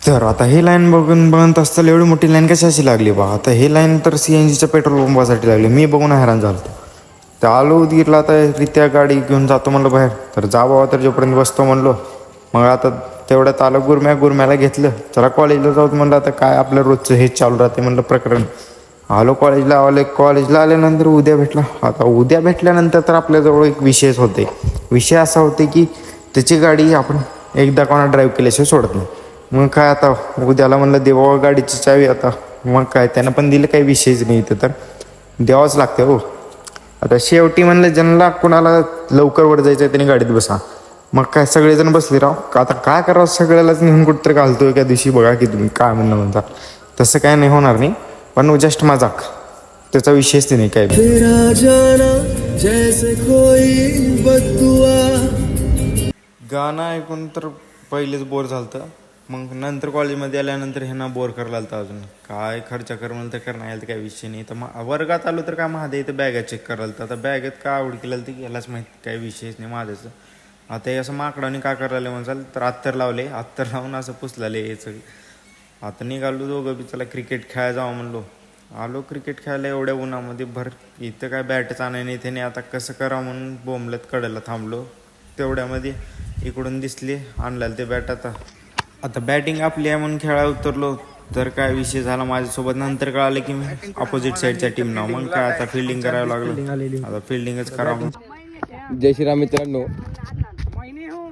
तर आता ही लाईन बघून बघत असताना एवढी मोठी लाईन कशाची लागली बा. आता ही लाईन तर CNGच्या पेट्रोल पंपासाठी लागली. मी बघून हैराण झालो. तर आलो उदगीरला. आता रित्या गाडी घेऊन जातो म्हणलं बाहेर. तर जा बाबा, तर जोपर्यंत बसतो म्हणलो. मग आता तेवढ्यात आलं गुरम्याला घेतलं. चला कॉलेजला जाऊ म्हणलं. आता काय आपलं रोजचं हेच चालू राहते म्हणलं प्रकरण. आलो कॉलेजला आल्यानंतर उद्या भेटला. आता उद्या भेटल्यानंतर तर आपल्याजवळ एक विषयच होते. विषय असा होते की त्याची गाडी आपण एकदा कोणा ड्राईव्ह केल्याशिवाय सोडत नाही. मग काय आता उद्याला म्हणलं देवा गाडीची चावी. आता मग काय त्यानं पण दिलं, काही विषयच नाही इथं, तर द्यावंच लागते हो. आता शेवटी म्हणलं ज्यांना कोणाला लवकर वर जायचं आहे त्यांनी गाडीत बसा. मग काय सगळेजण बसले राव. आता काय करावं, सगळ्यालाच नेऊन कुठंतरी घालतो एका दिवशी. बघा की तुम्ही काय म्हणता. तसं काय नाही होणार नाही, पण जस्ट मजाक, त्याचा विषयच नाही काय. गाणं ऐकून तर पहिलेच बोर झालं. मग नंतर कॉलेजमध्ये आल्यानंतर ह्यांना बोर करायला लागतं अजून. काय खर्च कर म्हणलं तर कर, नाही तर काही विषय नाही. तर मग वर्गात आलो तर काय माझ्या इथं बॅगा चेक करायला. तर आता बॅगेत काय आवड केलेलं ते यालाच माहिती, काही विषयच नाही माझ्याचं. आता हे असं माकडाने काय करायला म्हणसाल तर अत्तर लावून असं पुसलेले याचं. आता निघालो दोघं बी, चला क्रिकेट खेळायला जावं म्हणलो. आलो क्रिकेट खेळायला एवढ्या उन्हामध्ये इथं काय बॅटच आणाय नाही त्याने. आता कसं करावं म्हणून बोंबलत कडेला थांबलो. तेवढ्यामध्ये इकडून दिसली आणलेलं ते बॅट. आता बॅटिंग आपली आहे म्हणून खेळायला उतरलो. तर काय विषय झाला माझ्यासोबत. नंतर कळालं की मी अपोजिट साईडच्या टीम नाव. मग काय आता फिल्डिंग करावं लागलं. आता फिल्डिंगच करावं. जय श्रीराम मित्रांनो.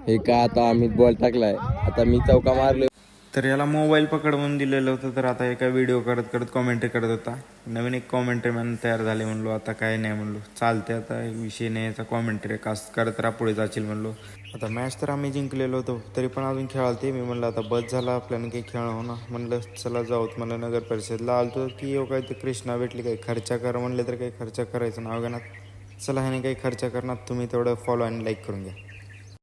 हे का आता आम्ही बॉल टाकलाय. आता मी चौका मारलो. तर याला मोबाईल पकड म्हणून दिलेलं होतं. तर आता एका व्हिडिओ करत कॉमेंट्री करत होता. नवीन एक कॉमेंट्री मॅन तयार झाले म्हणलो. आता काय नाही म्हणलो, चालते आता विषय नाही याचा. कॉमेंट्री कास्ट करत राहा, पुढे जाशील म्हणलो. आता मॅच तर आम्ही जिंकलेलो होतो, तरी पण अजून खेळालते. मी म्हणलं आता बस झाला आपल्याला काही खेळणं होणार. म्हणलं चला जाऊत. मला नगर परिषदला आलतो की येऊ काय ते कृष्णा भेटली. काही खर्च कर म्हणले तर काही खर्च करायचं नाव घेणार. चला ह्याने काही खर्च करणार, तुम्ही तेवढं फॉलो आणि लाईक करून घ्या.